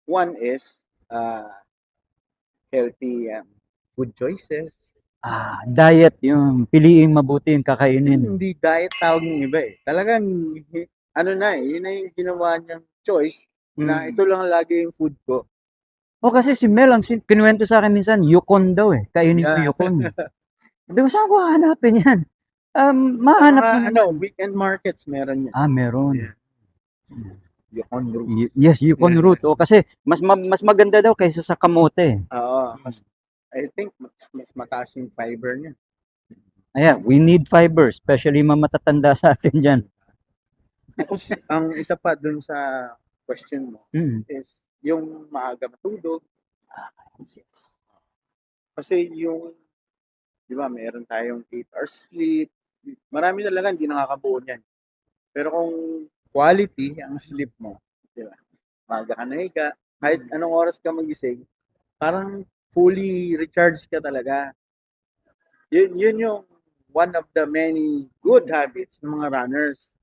One is healthy food choices. Diet yung piliing mabuti yung kakainin. Hindi diet tawag ng iba eh. Talagang, ano na eh, yun na yung ginawa niyang choice na ito lang lagi yung food ko. Kasi si Mel, ang kinuwento sa akin minsan, Yukon daw eh. Kainin mo Yukon. Sabi ko, saan ko hahanapin yan? Sa Mahanap mo mga naman. weekend markets meron yan. Meron. Yeah. Yukon root. Yes, Yukon Yeah. root. Kasi mas maganda daw kaysa sa kamote. Oo. I think mas mataas yung fiber niya. We need fiber, especially mga matatanda sa atin dyan. Ang isa pa dun sa question mo is yung maaga matulog. Kasi yung, di ba, meron tayong 8 hours sleep. Marami talaga hindi nakakabuo niyan. Pero kung quality ang sleep mo, di ba, maaga ka nahiga, kahit anong oras ka magising, parang fully recharged ka talaga. Yun yung one of the many good habits ng mga runners.